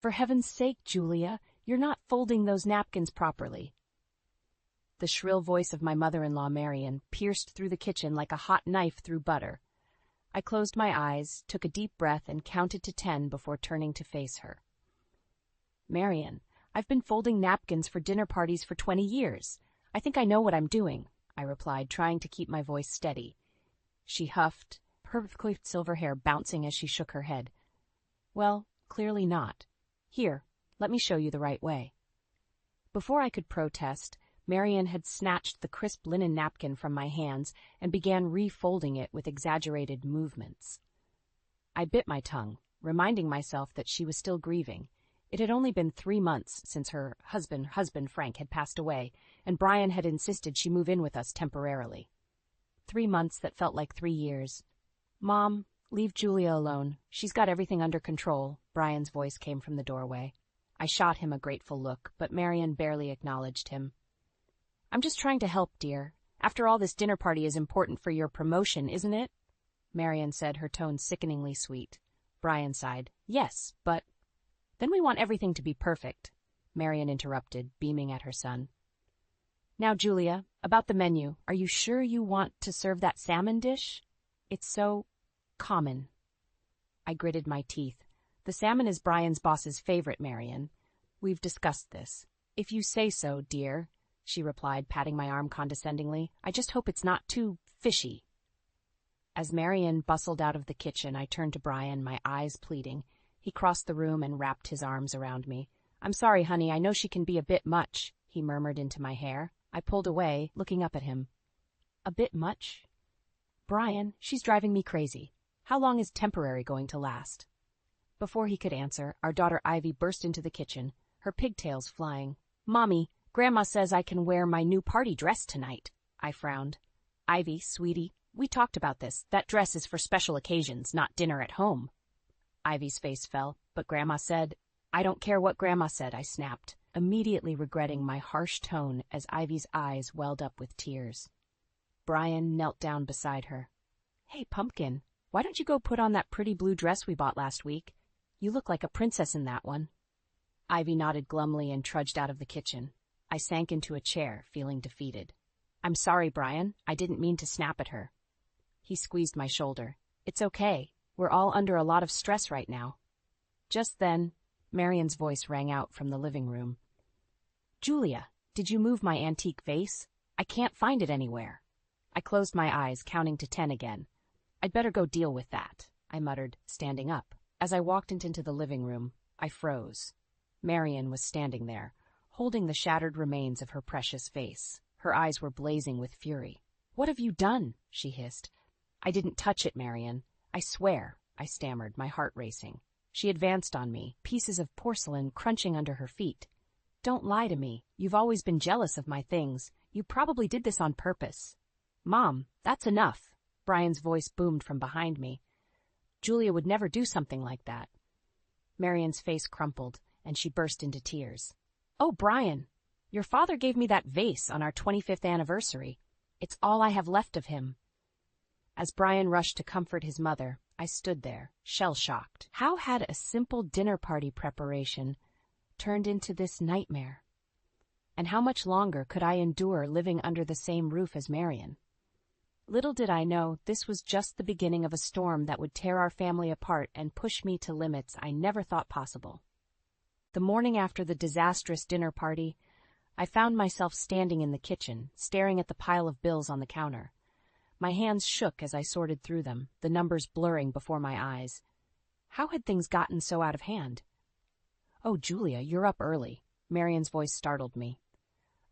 For heaven's sake, Julia, you're not folding those napkins properly. The shrill voice of my mother-in-law, Marian, pierced through the kitchen like a hot knife through butter. I closed my eyes, took a deep breath, and counted to 10 before turning to face her. Marian, I've been folding napkins for dinner parties for 20 years. I think I know what I'm doing, I replied, trying to keep my voice steady. She huffed, perfectly silver hair bouncing as she shook her head. Well, clearly not. Here, let me show you the right way. Before I could protest, Marian had snatched the crisp linen napkin from my hands and began refolding it with exaggerated movements. I bit my tongue, reminding myself that she was still grieving. It had only been 3 months since her husband Frank had passed away, and Brian had insisted she move in with us temporarily. 3 months that felt like 3 years. Mom, leave Julia alone. She's got everything under control, Brian's voice came from the doorway. I shot him a grateful look, but Marian barely acknowledged him. I'm just trying to help, dear. After all, this dinner party is important for your promotion, isn't it? Marian said, her tone sickeningly sweet. Brian sighed. Yes, but... Then we want everything to be perfect, Marian interrupted, beaming at her son. Now, Julia, about the menu, are you sure you want to serve that salmon dish? It's so... common. I gritted my teeth. The salmon is Brian's boss's favorite, Marian. We've discussed this. If you say so, dear, she replied, patting my arm condescendingly. I just hope it's not too fishy. As Marian bustled out of the kitchen, I turned to Brian, my eyes pleading. He crossed the room and wrapped his arms around me. I'm sorry, honey, I know she can be a bit much, he murmured into my hair. I pulled away, looking up at him. A bit much? Brian, she's driving me crazy. How long is temporary going to last? Before he could answer, our daughter Ivy burst into the kitchen, her pigtails flying. Mommy, Grandma says I can wear my new party dress tonight. I frowned. Ivy, sweetie, we talked about this. That dress is for special occasions, not dinner at home. Ivy's face fell, but Grandma said, I don't care what Grandma said, I snapped, immediately regretting my harsh tone as Ivy's eyes welled up with tears. Brian knelt down beside her. Hey, Pumpkin, why don't you go put on that pretty blue dress we bought last week? You look like a princess in that one. Ivy nodded glumly and trudged out of the kitchen. I sank into a chair, feeling defeated. I'm sorry, Brian. I didn't mean to snap at her. He squeezed my shoulder. It's okay. We're all under a lot of stress right now. Just then, Marian's voice rang out from the living room. Julia, did you move my antique vase? I can't find it anywhere. I closed my eyes, counting to 10 again. I'd better go deal with that, I muttered, standing up. As I walked into the living room, I froze. Marian was standing there, holding the shattered remains of her precious vase. Her eyes were blazing with fury. What have you done? She hissed. I didn't touch it, Marian. I swear, I stammered, my heart racing. She advanced on me, pieces of porcelain crunching under her feet. Don't lie to me. You've always been jealous of my things. You probably did this on purpose. Mom, that's enough. Brian's voice boomed from behind me. Julia would never do something like that. Marian's face crumpled, and she burst into tears. Oh, Brian, your father gave me that vase on our 25th anniversary. It's all I have left of him. As Brian rushed to comfort his mother, I stood there, shell-shocked. How had a simple dinner party preparation turned into this nightmare? And how much longer could I endure living under the same roof as Marian? Little did I know this was just the beginning of a storm that would tear our family apart and push me to limits I never thought possible. The morning after the disastrous dinner party, I found myself standing in the kitchen, staring at the pile of bills on the counter. My hands shook as I sorted through them, the numbers blurring before my eyes. How had things gotten so out of hand? Oh, Julia, you're up early. Marian's voice startled me.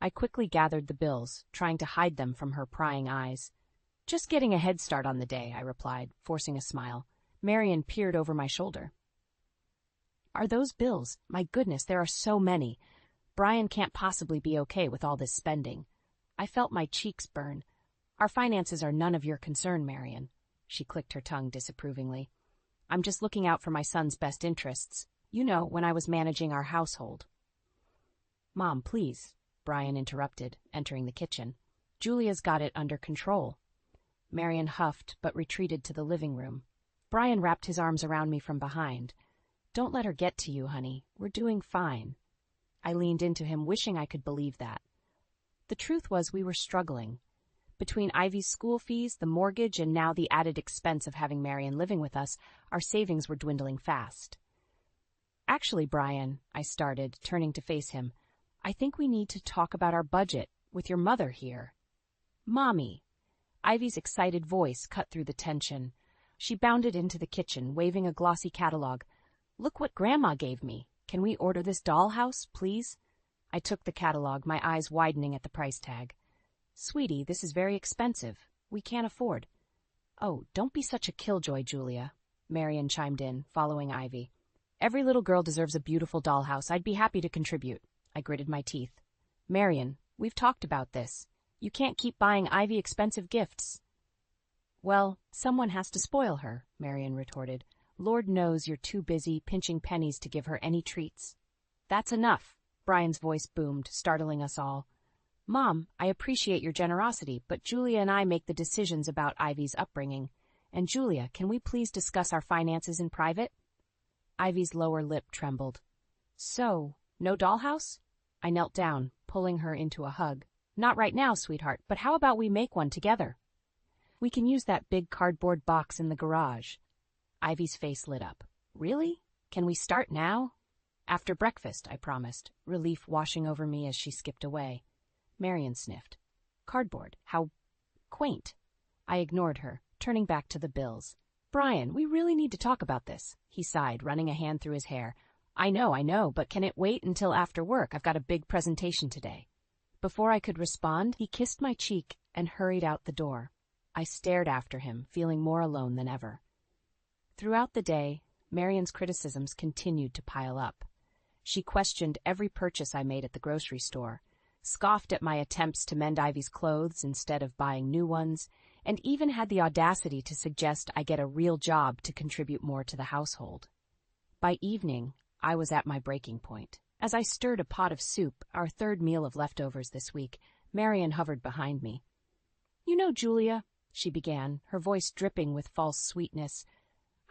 I quickly gathered the bills, trying to hide them from her prying eyes. Just getting a head start on the day, I replied, forcing a smile. Marian peered over my shoulder. Are those bills? My goodness, there are so many. Brian can't possibly be okay with all this spending. I felt my cheeks burn. Our finances are none of your concern, Marian. She clicked her tongue disapprovingly. I'm just looking out for my son's best interests. You know, when I was managing our household. Mom, please, Brian interrupted, entering the kitchen. Julia's got it under control. Marian huffed, but retreated to the living room. Brian wrapped his arms around me from behind. Don't let her get to you, honey. We're doing fine. I leaned into him, wishing I could believe that. The truth was we were struggling. Between Ivy's school fees, the mortgage, and now the added expense of having Marion living with us, our savings were dwindling fast. Actually, Brian, I started, turning to face him, I think we need to talk about our budget with your mother here. Mommy. Ivy's excited voice cut through the tension. She bounded into the kitchen, waving a glossy catalog. Look what Grandma gave me. Can we order this dollhouse, please? I took the catalog, my eyes widening at the price tag. Sweetie, this is very expensive. We can't afford. Oh, don't be such a killjoy, Julia, Marion chimed in, following Ivy. Every little girl deserves a beautiful dollhouse. I'd be happy to contribute. I gritted my teeth. Marion, we've talked about this. You can't keep buying Ivy expensive gifts. Well, someone has to spoil her, Marion retorted. Lord knows you're too busy pinching pennies to give her any treats. That's enough, Brian's voice boomed, startling us all. Mom, I appreciate your generosity, but Julia and I make the decisions about Ivy's upbringing. And Julia, can we please discuss our finances in private? Ivy's lower lip trembled. So, no dollhouse? I knelt down, pulling her into a hug. Not right now, sweetheart, but how about we make one together? We can use that big cardboard box in the garage. Ivy's face lit up. Really? Can we start now? After breakfast, I promised, relief washing over me as she skipped away. Marion sniffed. Cardboard, how quaint. I ignored her, turning back to the bills. Brian, we really need to talk about this, he sighed, running a hand through his hair. I know, but can it wait until after work? I've got a big presentation today. Before I could respond, he kissed my cheek and hurried out the door. I stared after him, feeling more alone than ever. Throughout the day, Marion's criticisms continued to pile up. She questioned every purchase I made at the grocery store, scoffed at my attempts to mend Ivy's clothes instead of buying new ones, and even had the audacity to suggest I get a real job to contribute more to the household. By evening, I was at my breaking point. As I stirred a pot of soup, our third meal of leftovers this week, Marion hovered behind me. You know, Julia, she began, her voice dripping with false sweetness,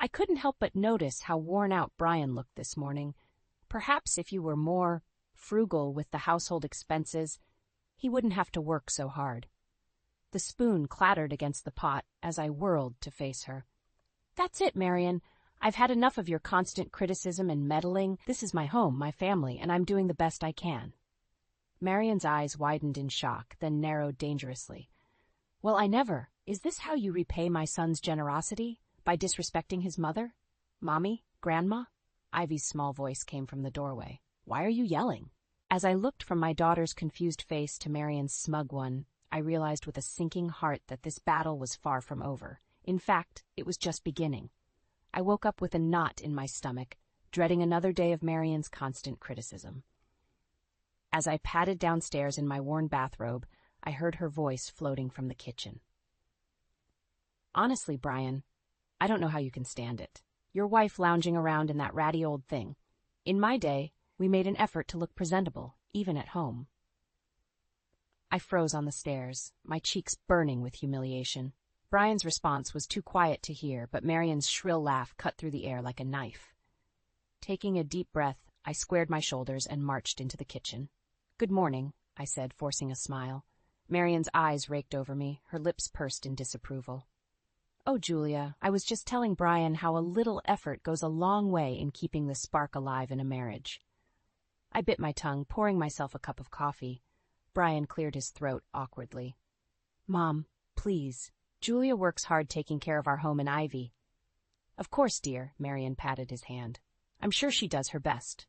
I couldn't help but notice how worn out Brian looked this morning. Perhaps if you were more frugal with the household expenses, he wouldn't have to work so hard. The spoon clattered against the pot as I whirled to face her. That's it, Marion. I've had enough of your constant criticism and meddling. This is my home, my family, and I'm doing the best I can. Marion's eyes widened in shock, then narrowed dangerously. Well, I never. Is this how you repay my son's generosity? By disrespecting his mother? Mommy? Grandma? Ivy's small voice came from the doorway. Why are you yelling? As I looked from my daughter's confused face to Marion's smug one, I realized with a sinking heart that this battle was far from over. In fact, it was just beginning. I woke up with a knot in my stomach, dreading another day of Marion's constant criticism. As I padded downstairs in my worn bathrobe, I heard her voice floating from the kitchen. Honestly, Brian, I don't know how you can stand it. Your wife lounging around in that ratty old thing. In my day, we made an effort to look presentable, even at home. I froze on the stairs, my cheeks burning with humiliation. Brian's response was too quiet to hear, but Marion's shrill laugh cut through the air like a knife. Taking a deep breath, I squared my shoulders and marched into the kitchen. Good morning, I said, forcing a smile. Marion's eyes raked over me, her lips pursed in disapproval. Oh, Julia, I was just telling Brian how a little effort goes a long way in keeping the spark alive in a marriage. I bit my tongue, pouring myself a cup of coffee. Brian cleared his throat awkwardly. Mom, please. Julia works hard taking care of our home and Ivy. Of course, dear, Marion patted his hand. I'm sure she does her best.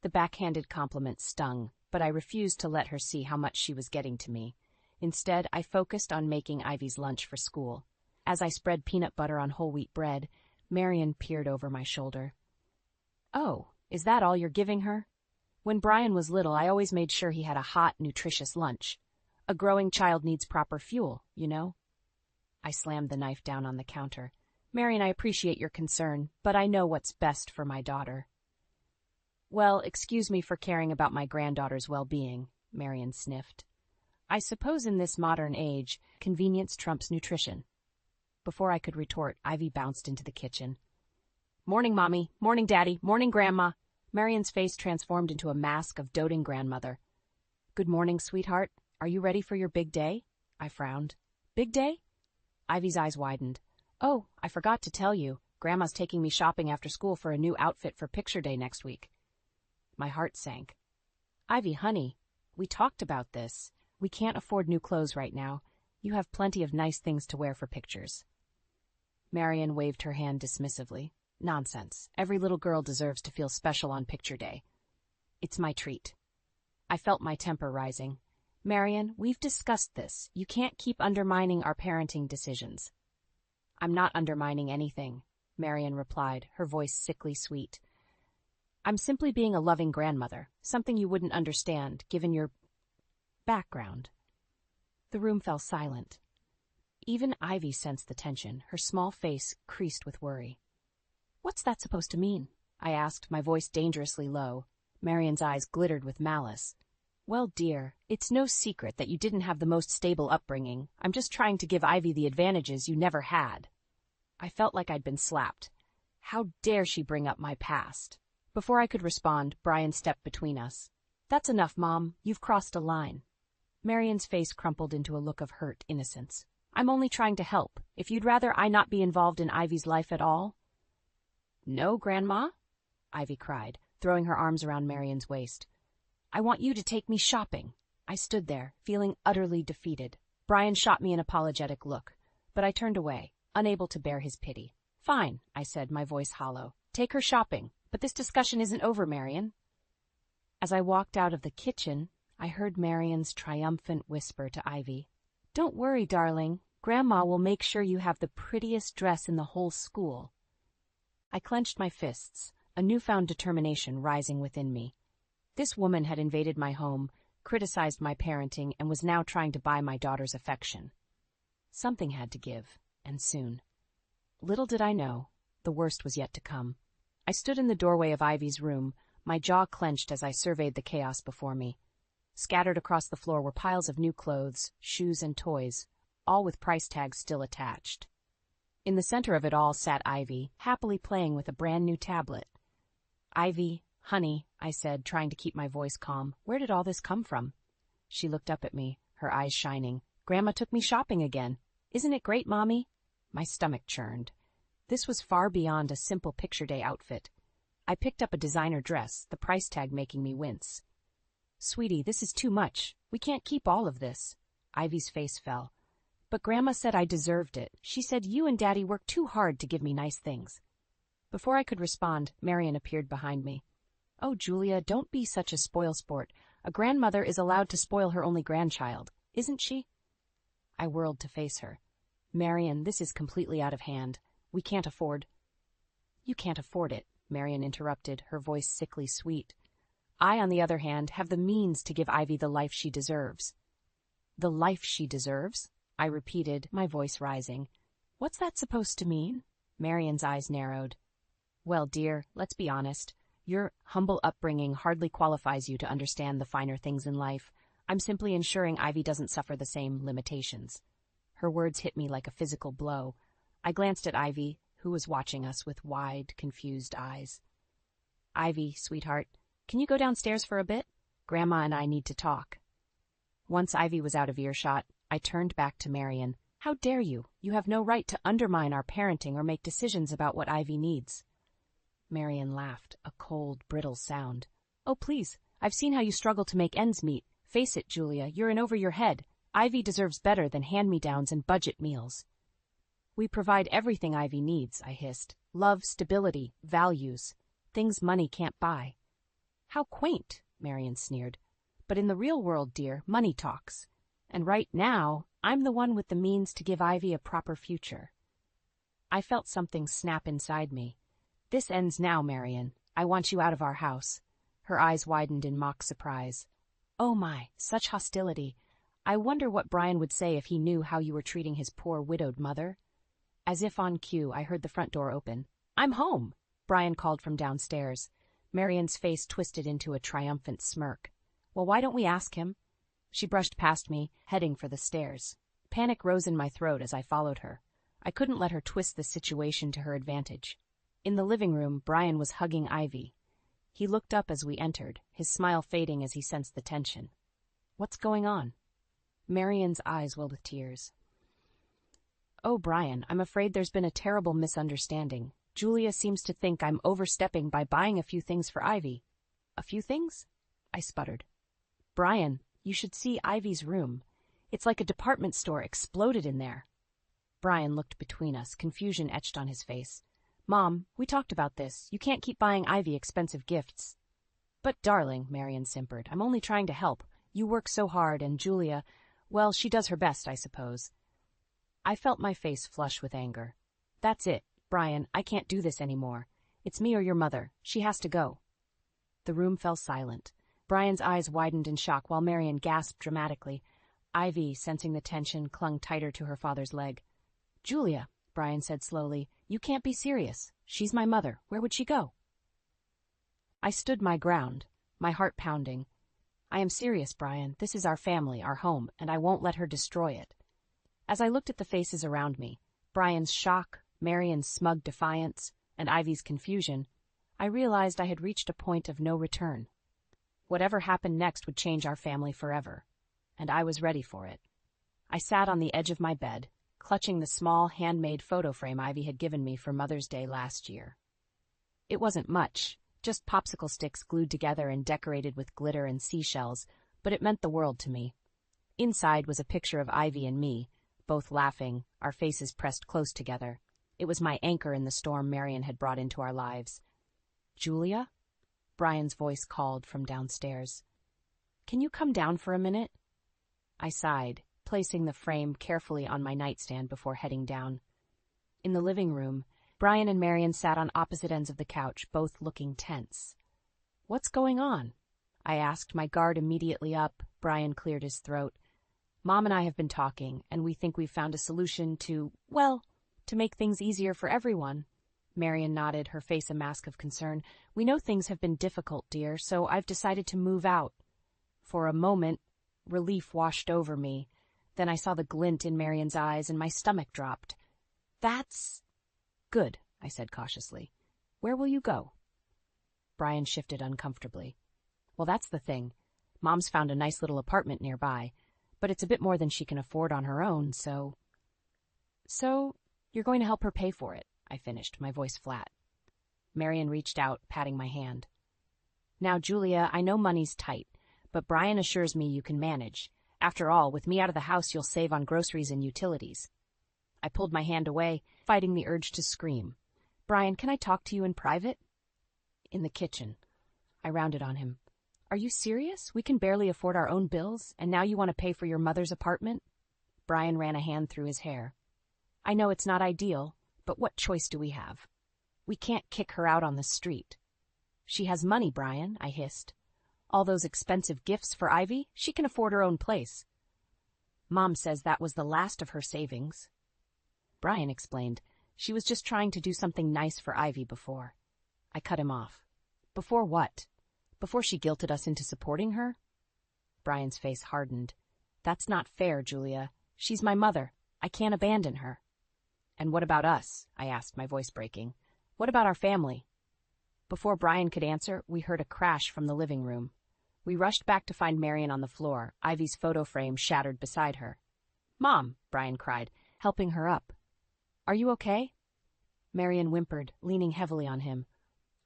The backhanded compliment stung, but I refused to let her see how much she was getting to me. Instead, I focused on making Ivy's lunch for school. As I spread peanut butter on whole wheat bread, Marion peered over my shoulder. Oh, is that all you're giving her? When Brian was little, I always made sure he had a hot, nutritious lunch. A growing child needs proper fuel, you know? I slammed the knife down on the counter. Marion, I appreciate your concern, but I know what's best for my daughter. Well, excuse me for caring about my granddaughter's well-being, Marion sniffed. I suppose in this modern age, convenience trumps nutrition. Before I could retort, Ivy bounced into the kitchen. Morning, Mommy. Morning, Daddy. Morning, Grandma. Marion's face transformed into a mask of doting grandmother. Good morning, sweetheart. Are you ready for your big day? I frowned. Big day? Ivy's eyes widened. Oh, I forgot to tell you. Grandma's taking me shopping after school for a new outfit for picture day next week. My heart sank. Ivy, honey, we talked about this. We can't afford new clothes right now. You have plenty of nice things to wear for pictures. Marion waved her hand dismissively. Nonsense. Every little girl deserves to feel special on picture day. It's my treat. I felt my temper rising. Marion, we've discussed this. You can't keep undermining our parenting decisions. I'm not undermining anything, Marion replied, her voice sickly sweet. I'm simply being a loving grandmother, something you wouldn't understand, given your background. The room fell silent. Even Ivy sensed the tension, her small face creased with worry. What's that supposed to mean? I asked, my voice dangerously low. Marion's eyes glittered with malice. Well, dear, it's no secret that you didn't have the most stable upbringing. I'm just trying to give Ivy the advantages you never had. I felt like I'd been slapped. How dare she bring up my past? Before I could respond, Brian stepped between us. That's enough, Mom. You've crossed a line. Marion's face crumpled into a look of hurt innocence. I'm only trying to help. If you'd rather I not be involved in Ivy's life at all. No, Grandma, Ivy cried, throwing her arms around Marion's waist. I want you to take me shopping. I stood there, feeling utterly defeated. Brian shot me an apologetic look, but I turned away, unable to bear his pity. Fine, I said, my voice hollow. Take her shopping, but this discussion isn't over, Marion. As I walked out of the kitchen, I heard Marion's triumphant whisper to Ivy. Don't worry, darling. Grandma will make sure you have the prettiest dress in the whole school. I clenched my fists, a newfound determination rising within me. This woman had invaded my home, criticized my parenting, and was now trying to buy my daughter's affection. Something had to give, and soon. Little did I know, the worst was yet to come. I stood in the doorway of Ivy's room, my jaw clenched as I surveyed the chaos before me. Scattered across the floor were piles of new clothes, shoes, and toys, all with price tags still attached. In the center of it all sat Ivy, happily playing with a brand-new tablet. Ivy, honey, I said, trying to keep my voice calm, where did all this come from? She looked up at me, her eyes shining. Grandma took me shopping again. Isn't it great, Mommy? My stomach churned. This was far beyond a simple picture day outfit. I picked up a designer dress, the price tag making me wince. Sweetie, this is too much. We can't keep all of this. Ivy's face fell. But Grandma said I deserved it. She said you and Daddy worked too hard to give me nice things. Before I could respond, Marion appeared behind me. Oh, Julia, don't be such a spoilsport. A grandmother is allowed to spoil her only grandchild, isn't she? I whirled to face her. Marion, this is completely out of hand. We can't afford. You can't afford it, Marion interrupted, her voice sickly sweet. I, on the other hand, have the means to give Ivy the life she deserves. The life she deserves? I repeated, my voice rising. What's that supposed to mean? Marion's eyes narrowed. Well, dear, let's be honest. Your humble upbringing hardly qualifies you to understand the finer things in life. I'm simply ensuring Ivy doesn't suffer the same limitations. Her words hit me like a physical blow. I glanced at Ivy, who was watching us with wide, confused eyes. Ivy, sweetheart, can you go downstairs for a bit? Grandma and I need to talk. Once Ivy was out of earshot, I turned back to Marion. How dare you? You have no right to undermine our parenting or make decisions about what Ivy needs. Marion laughed, a cold, brittle sound. Oh, please, I've seen how you struggle to make ends meet. Face it, Julia, you're in over your head. Ivy deserves better than hand-me-downs and budget meals. We provide everything Ivy needs, I hissed. Love, stability, values. Things money can't buy. How quaint, Marion sneered. But in the real world, dear, money talks. And right now, I'm the one with the means to give Ivy a proper future. I felt something snap inside me. This ends now, Marion. I want you out of our house. Her eyes widened in mock surprise. Oh my, such hostility. I wonder what Brian would say if he knew how you were treating his poor widowed mother. As if on cue, I heard the front door open. I'm home, Brian called from downstairs. Marion's face twisted into a triumphant smirk. Well, why don't we ask him? She brushed past me, heading for the stairs. Panic rose in my throat as I followed her. I couldn't let her twist the situation to her advantage. In the living room, Brian was hugging Ivy. He looked up as we entered, his smile fading as he sensed the tension. "What's going on?" Marian's eyes welled with tears. "Oh, Brian, I'm afraid there's been a terrible misunderstanding. Julia seems to think I'm overstepping by buying a few things for Ivy." "A few things?" I sputtered. "Brian, you should see Ivy's room. It's like a department store exploded in there." Brian looked between us, confusion etched on his face. "Mom, we talked about this. You can't keep buying Ivy expensive gifts." "But, darling," Marian simpered, "I'm only trying to help. You work so hard, and Julia, well, she does her best, I suppose." I felt my face flush with anger. "That's it, Brian, I can't do this anymore. It's me or your mother. She has to go." The room fell silent. Brian's eyes widened in shock while Marian gasped dramatically. Ivy, sensing the tension, clung tighter to her father's leg. "Julia," Brian said slowly, "you can't be serious. She's my mother. Where would she go?" I stood my ground, my heart pounding. "I am serious, Brian. This is our family, our home, and I won't let her destroy it." As I looked at the faces around me, Brian's shock, Marian's smug defiance, and Ivy's confusion, I realized I had reached a point of no return. Whatever happened next would change our family forever, and I was ready for it. I sat on the edge of my bed, clutching the small, handmade photo frame Ivy had given me for Mother's Day last year. It wasn't much, just popsicle sticks glued together and decorated with glitter and seashells, but it meant the world to me. Inside was a picture of Ivy and me, both laughing, our faces pressed close together. It was my anchor in the storm Marian had brought into our lives. "Julia?" Brian's voice called from downstairs. "Can you come down for a minute?" I sighed, placing the frame carefully on my nightstand before heading down. In the living room, Brian and Marian sat on opposite ends of the couch, both looking tense. "What's going on?" I asked, my guard immediately up. Brian cleared his throat. "Mom and I have been talking, and we think we've found a solution to make things easier for everyone." Marian nodded, her face a mask of concern. "We know things have been difficult, dear, so I've decided to move out." For a moment, relief washed over me. Then I saw the glint in Marian's eyes, and my stomach dropped. "That's good," I said cautiously. "Where will you go?" Brian shifted uncomfortably. "Well, that's the thing. Mom's found a nice little apartment nearby, but it's a bit more than she can afford on her own, so you're going to help her pay for it," I finished, my voice flat. Marian reached out, patting my hand. "Now, Julia, I know money's tight, but Brian assures me you can manage. After all, with me out of the house, you'll save on groceries and utilities." I pulled my hand away, fighting the urge to scream. "Brian, can I talk to you in private?" "In the kitchen." I rounded on him. "Are you serious? We can barely afford our own bills, and now you want to pay for your mother's apartment?" Brian ran a hand through his hair. "I know it's not ideal, but what choice do we have? We can't kick her out on the street." "She has money, Brian," I hissed. "All those expensive gifts for Ivy, she can afford her own place." "Mom says that was the last of her savings." Brian explained, "She was just trying to do something nice for Ivy before." I cut him off. "Before what? Before she guilted us into supporting her?" Brian's face hardened. "That's not fair, Julia. She's my mother. I can't abandon her." "And what about us?" I asked, my voice breaking. "What about our family?" Before Brian could answer, we heard a crash from the living room. We rushed back to find Marian on the floor, Ivy's photo frame shattered beside her. "Mom!" Brian cried, helping her up. "Are you okay?" Marian whimpered, leaning heavily on him.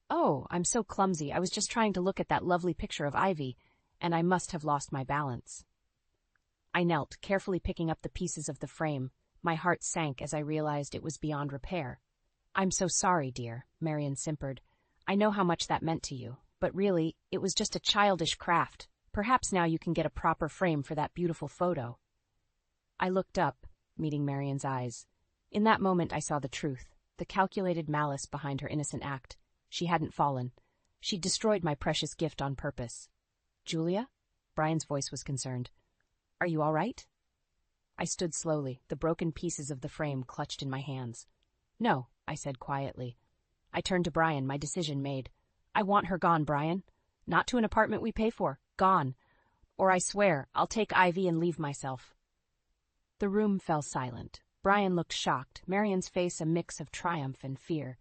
"Oh, I'm so clumsy. I was just trying to look at that lovely picture of Ivy, and I must have lost my balance." I knelt, carefully picking up the pieces of the frame. My heart sank as I realized it was beyond repair. "I'm so sorry, dear," Marian simpered. "I know how much that meant to you, but really, it was just a childish craft. Perhaps now you can get a proper frame for that beautiful photo." I looked up, meeting Marian's eyes. In that moment I saw the truth, the calculated malice behind her innocent act. She hadn't fallen. She'd destroyed my precious gift on purpose. "Julia?" Brian's voice was concerned. "Are you all right?" I stood slowly, the broken pieces of the frame clutched in my hands. "No," I said quietly. I turned to Brian, my decision made. "I want her gone, Brian. Not to an apartment we pay for. Gone. Or I swear, I'll take Ivy and leave myself." The room fell silent. Brian looked shocked, Marian's face a mix of triumph and fear.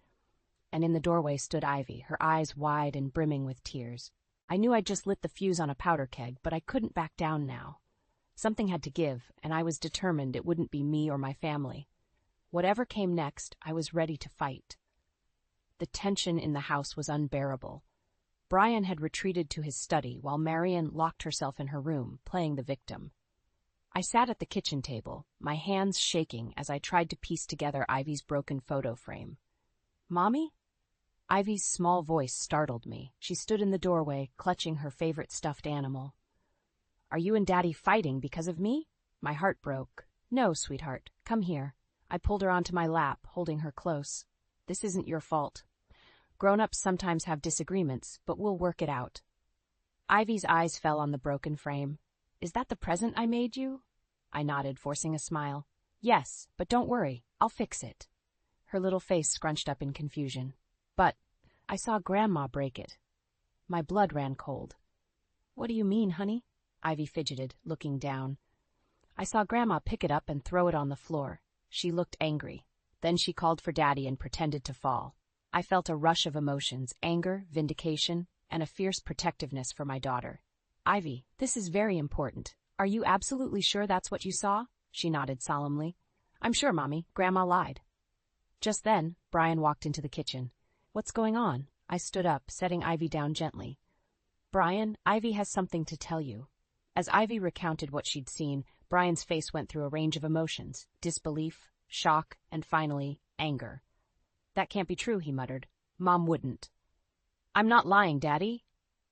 and in the doorway stood Ivy, her eyes wide and brimming with tears. I knew I'd just lit the fuse on a powder keg, but I couldn't back down now. Something had to give, and I was determined it wouldn't be me or my family. Whatever came next, I was ready to fight. The tension in the house was unbearable. Brian had retreated to his study while Marian locked herself in her room, playing the victim. I sat at the kitchen table, my hands shaking as I tried to piece together Ivy's broken photo frame. "Mommy?" Ivy's small voice startled me. She stood in the doorway, clutching her favorite stuffed animal. "Are you and Daddy fighting because of me?" My heart broke. "No, sweetheart. Come here." I pulled her onto my lap, holding her close. "This isn't your fault. Grown-ups sometimes have disagreements, but we'll work it out." Ivy's eyes fell on the broken frame. "Is that the present I made you?" I nodded, forcing a smile. "Yes, but don't worry. I'll fix it." Her little face scrunched up in confusion. "But I saw Grandma break it." My blood ran cold. "What do you mean, honey?" Ivy fidgeted, looking down. "I saw Grandma pick it up and throw it on the floor." She looked angry. Then she called for Daddy and pretended to fall. I felt a rush of emotions, anger, vindication, and a fierce protectiveness for my daughter. "Ivy, this is very important. Are you absolutely sure that's what you saw?" She nodded solemnly. "I'm sure, Mommy. Grandma lied." Just then, Brian walked into the kitchen. "What's going on?" I stood up, setting Ivy down gently. "Brian, Ivy has something to tell you." As Ivy recounted what she'd seen, Brian's face went through a range of emotions: disbelief, shock, and finally, anger. "That can't be true," he muttered. "Mom wouldn't." "I'm not lying, Daddy,"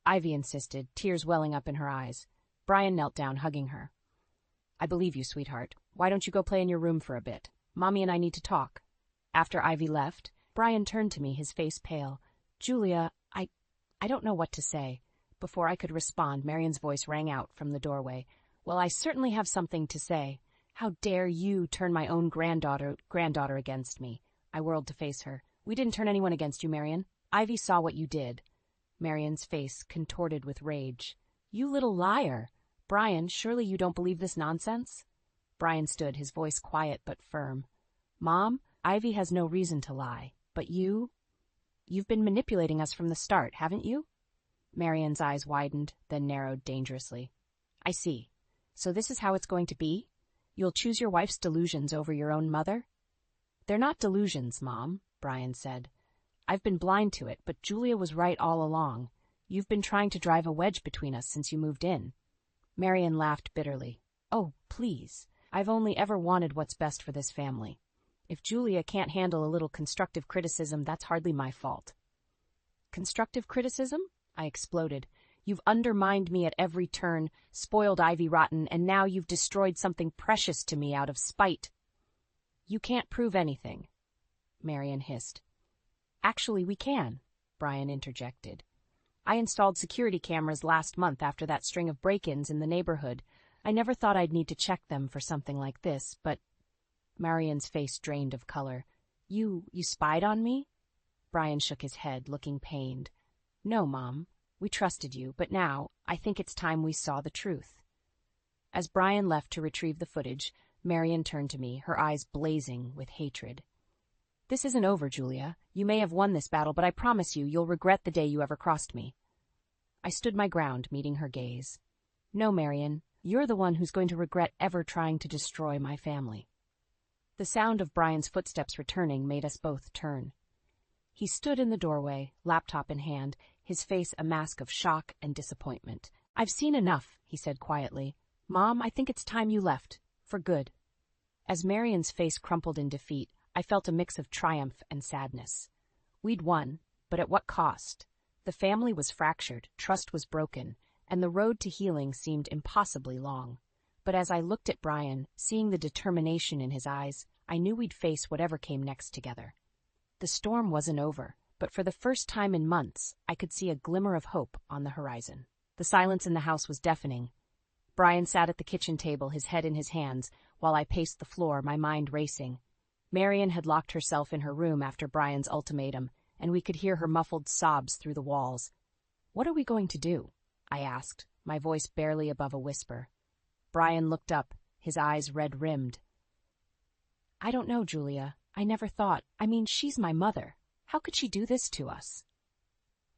Ivy insisted, tears welling up in her eyes. Brian knelt down, hugging her. "I believe you, sweetheart. Why don't you go play in your room for a bit? Mommy and I need to talk." After Ivy left, Brian turned to me, his face pale. "Julia, I don't know what to say." Before I could respond, Marian's voice rang out from the doorway. "Well, I certainly have something to say. How dare you turn my own granddaughter against me?" I whirled to face her. "We didn't turn anyone against you, Marian. Ivy saw what you did." Marian's face contorted with rage. "You little liar! Brian, surely you don't believe this nonsense?" Brian stood, his voice quiet but firm. "Mom, Ivy has no reason to lie. But you've been manipulating us from the start, haven't you?" Marian's eyes widened, then narrowed dangerously. "I see. So this is how it's going to be? You'll choose your wife's delusions over your own mother?" "They're not delusions, Mom," Brian said. "I've been blind to it, but Julia was right all along. You've been trying to drive a wedge between us since you moved in." Marian laughed bitterly. "Oh, please. I've only ever wanted what's best for this family. If Julia can't handle a little constructive criticism, that's hardly my fault." "Constructive criticism?" I exploded. "You've undermined me at every turn, spoiled Ivy rotten, and now you've destroyed something precious to me out of spite." "You can't prove anything," Marian hissed. "Actually, we can," Brian interjected. "I installed security cameras last month after that string of break-ins in the neighborhood. I never thought I'd need to check them for something like this, but—" Marian's face drained of color. You spied on me?" Brian shook his head, looking pained. "No, Mom. We trusted you, but now I think it's time we saw the truth." As Brian left to retrieve the footage, Marian turned to me, her eyes blazing with hatred. "This isn't over, Julia. You may have won this battle, but I promise you'll regret the day you ever crossed me." I stood my ground, meeting her gaze. "No, Marian, you're the one who's going to regret ever trying to destroy my family." The sound of Brian's footsteps returning made us both turn. He stood in the doorway, laptop in hand, his face a mask of shock and disappointment. "I've seen enough," he said quietly. "Mom, I think it's time you left. For good." As Marian's face crumpled in defeat, I felt a mix of triumph and sadness. We'd won, but at what cost? The family was fractured, trust was broken, and the road to healing seemed impossibly long. But as I looked at Brian, seeing the determination in his eyes, I knew we'd face whatever came next together. The storm wasn't over, but for the first time in months, I could see a glimmer of hope on the horizon. The silence in the house was deafening. Brian sat at the kitchen table, his head in his hands, while I paced the floor, my mind racing. Marian had locked herself in her room after Brian's ultimatum, and we could hear her muffled sobs through the walls. "What are we going to do?" I asked, my voice barely above a whisper. Brian looked up, his eyes red-rimmed. "I don't know, Julia. I never thought. I mean, she's my mother. How could she do this to us?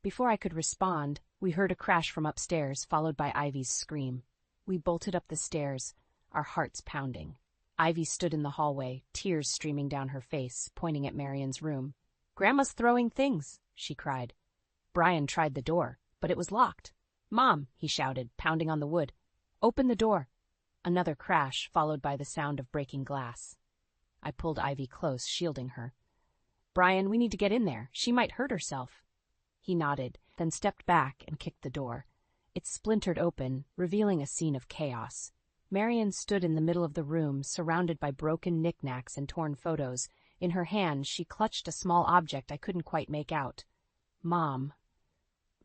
Before I could respond, we heard a crash from upstairs, followed by Ivy's scream. We bolted up the stairs, our hearts pounding. Ivy stood in the hallway, tears streaming down her face, pointing at Marion's room. "Grandma's throwing things," she cried. Brian tried the door, but it was locked. "Mom," he shouted, pounding on the wood. "Open the door." Another crash, followed by the sound of breaking glass. I pulled Ivy close, shielding her. "Brian, we need to get in there. She might hurt herself." He nodded, then stepped back and kicked the door. It splintered open, revealing a scene of chaos. Marion stood in the middle of the room, surrounded by broken knickknacks and torn photos. In her hand, she clutched a small object I couldn't quite make out. "Mom,"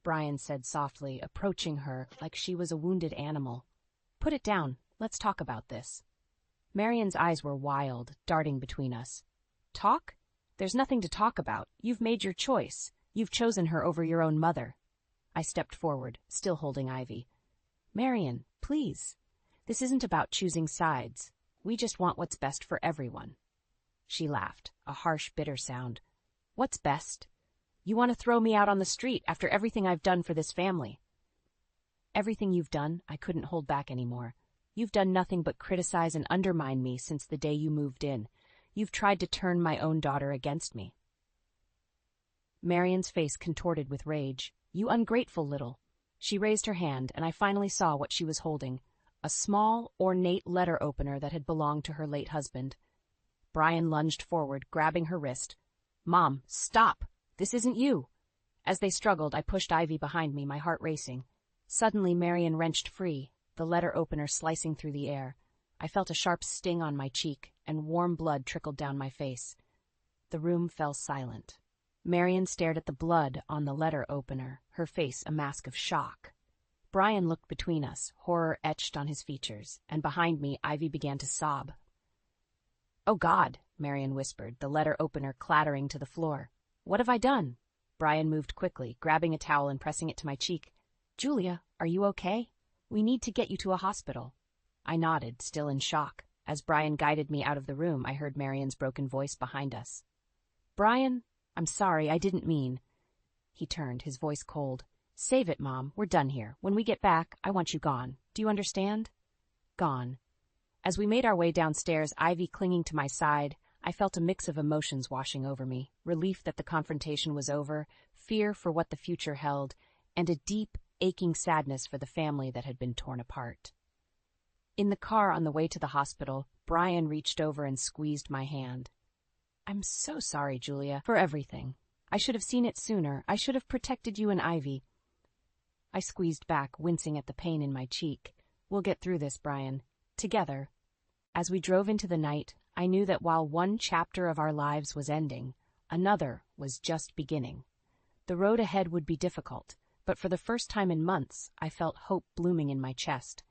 Brian said softly, approaching her like she was a wounded animal. "Put it down. Let's talk about this." Marion's eyes were wild, darting between us. "Talk? There's nothing to talk about. You've made your choice. You've chosen her over your own mother." I stepped forward, still holding Ivy. "Marion, please. This isn't about choosing sides. We just want what's best for everyone." She laughed, a harsh, bitter sound. "What's best? You want to throw me out on the street after everything I've done for this family." "Everything you've done, I couldn't hold back anymore. You've done nothing but criticize and undermine me since the day you moved in. You've tried to turn my own daughter against me." Marion's face contorted with rage. "You ungrateful little." She raised her hand, and I finally saw what she was holding. A small, ornate letter opener that had belonged to her late husband. Brian lunged forward, grabbing her wrist. "Mom, stop! This isn't you!" As they struggled, I pushed Ivy behind me, my heart racing. Suddenly, Marion wrenched free, the letter opener slicing through the air. I felt a sharp sting on my cheek, and warm blood trickled down my face. The room fell silent. Marion stared at the blood on the letter opener, her face a mask of shock. Brian looked between us, horror etched on his features, and behind me, Ivy began to sob. "Oh, God," Marion whispered, the letter opener clattering to the floor. "What have I done?" Brian moved quickly, grabbing a towel and pressing it to my cheek. "Julia, are you okay? We need to get you to a hospital." I nodded, still in shock. As Brian guided me out of the room, I heard Marion's broken voice behind us. "Brian, I'm sorry, I didn't mean." He turned, his voice cold. "Save it, Mom. We're done here. When we get back, I want you gone. Do you understand?" Gone. As we made our way downstairs, Ivy clinging to my side, I felt a mix of emotions washing over me. Relief that the confrontation was over, fear for what the future held, and a deep, aching sadness for the family that had been torn apart. In the car on the way to the hospital, Brian reached over and squeezed my hand. "I'm so sorry, Julia, for everything. I should have seen it sooner. I should have protected you and Ivy." I squeezed back, wincing at the pain in my cheek. "We'll get through this, Brian. Together." As we drove into the night, I knew that while one chapter of our lives was ending, another was just beginning. The road ahead would be difficult, but for the first time in months, I felt hope blooming in my chest.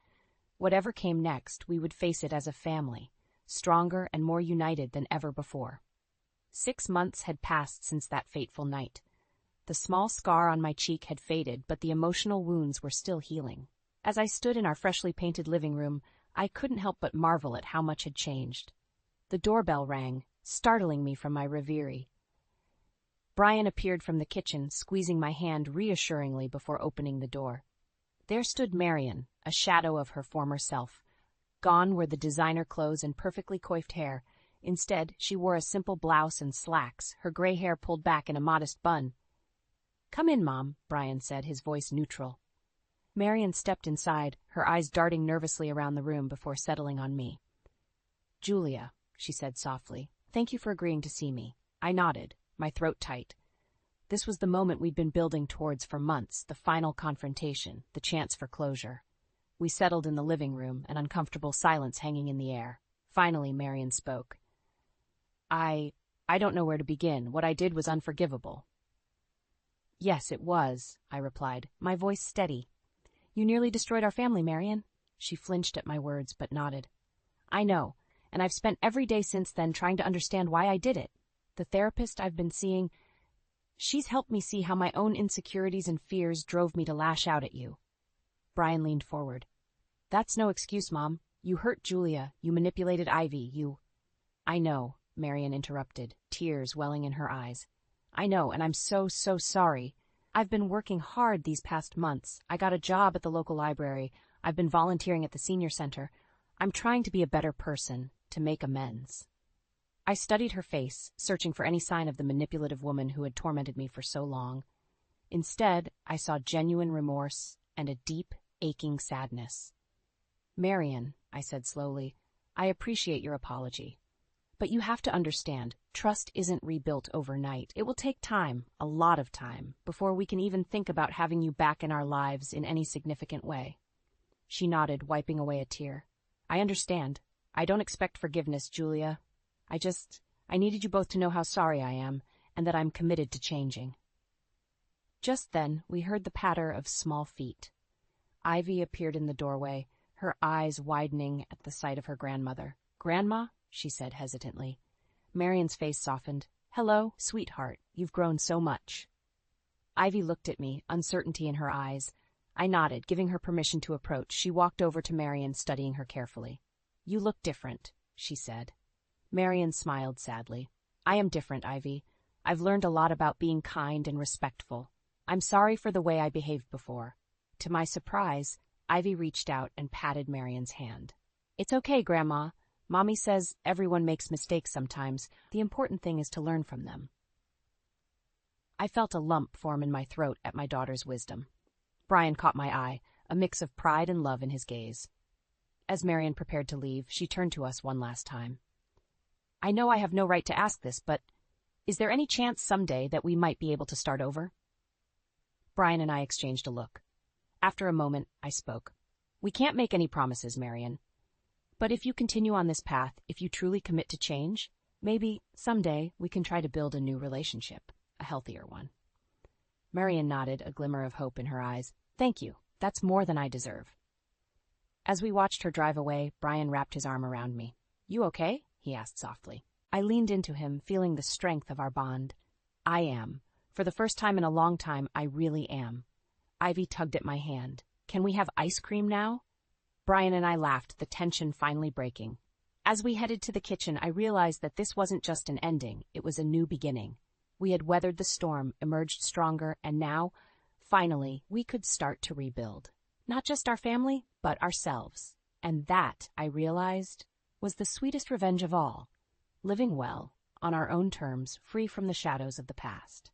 Whatever came next, we would face it as a family, stronger and more united than ever before. 6 months had passed since that fateful night. The small scar on my cheek had faded, but the emotional wounds were still healing. As I stood in our freshly painted living room, I couldn't help but marvel at how much had changed. The doorbell rang, startling me from my reverie. Brian appeared from the kitchen, squeezing my hand reassuringly before opening the door. There stood Marion, a shadow of her former self. Gone were the designer clothes and perfectly coiffed hair. Instead, she wore a simple blouse and slacks, her gray hair pulled back in a modest bun. "Come in, Mom," Brian said, his voice neutral. Marion stepped inside, her eyes darting nervously around the room before settling on me. "Julia," she said softly, "thank you for agreeing to see me." I nodded, my throat tight. This was the moment we'd been building towards for months, the final confrontation, the chance for closure. We settled in the living room, an uncomfortable silence hanging in the air. Finally, Marion spoke. I don't know where to begin. What I did was unforgivable." "Yes, it was," I replied, my voice steady. "You nearly destroyed our family, Marion." She flinched at my words, but nodded. "I know, and I've spent every day since then trying to understand why I did it. The therapist I've been seeing, she's helped me see how my own insecurities and fears drove me to lash out at you." Brian leaned forward. "That's no excuse, Mom. You hurt Julia. You manipulated Ivy. You—" "I know," Marion interrupted, tears welling in her eyes. I know, and I'm so sorry. I've been working hard these past months. I got a job at the local library. I've been volunteering at the senior center. I'm trying to be a better person, to make amends. I studied her face, searching for any sign of the manipulative woman who had tormented me for so long. Instead, I saw genuine remorse and a deep, aching sadness. Marian, I said slowly, I appreciate your apology. But you have to understand, trust isn't rebuilt overnight. It will take time, a lot of time, before we can even think about having you back in our lives in any significant way. She nodded, wiping away a tear. I understand. I don't expect forgiveness, Julia. I needed you both to know how sorry I am, and that I'm committed to changing. Just then, we heard the patter of small feet. Ivy appeared in the doorway, her eyes widening at the sight of her grandmother. Grandma? She said hesitantly. Marian's face softened. Hello, sweetheart. You've grown so much. Ivy looked at me, uncertainty in her eyes. I nodded, giving her permission to approach. She walked over to Marian, studying her carefully. You look different, she said. Marian smiled sadly. I am different, Ivy. I've learned a lot about being kind and respectful. I'm sorry for the way I behaved before. To my surprise, Ivy reached out and patted Marian's hand. It's okay, Grandma. Mommy says everyone makes mistakes sometimes. The important thing is to learn from them. I felt a lump form in my throat at my daughter's wisdom. Brian caught my eye, a mix of pride and love in his gaze. As Marian prepared to leave, she turned to us one last time. I know I have no right to ask this, but is there any chance someday that we might be able to start over? Brian and I exchanged a look. After a moment, I spoke. We can't make any promises, Marian. But if you continue on this path, if you truly commit to change, maybe, someday, we can try to build a new relationship, a healthier one. Marian nodded, a glimmer of hope in her eyes. Thank you. That's more than I deserve. As we watched her drive away, Brian wrapped his arm around me. You okay? He asked softly. I leaned into him, feeling the strength of our bond. I am. For the first time in a long time, I really am. Ivy tugged at my hand. Can we have ice cream now? Brian and I laughed, the tension finally breaking. As we headed to the kitchen, I realized that this wasn't just an ending, it was a new beginning. We had weathered the storm, emerged stronger, and now, finally, we could start to rebuild. Not just our family, but ourselves. And that, I realized, was the sweetest revenge of all. Living well, on our own terms, free from the shadows of the past.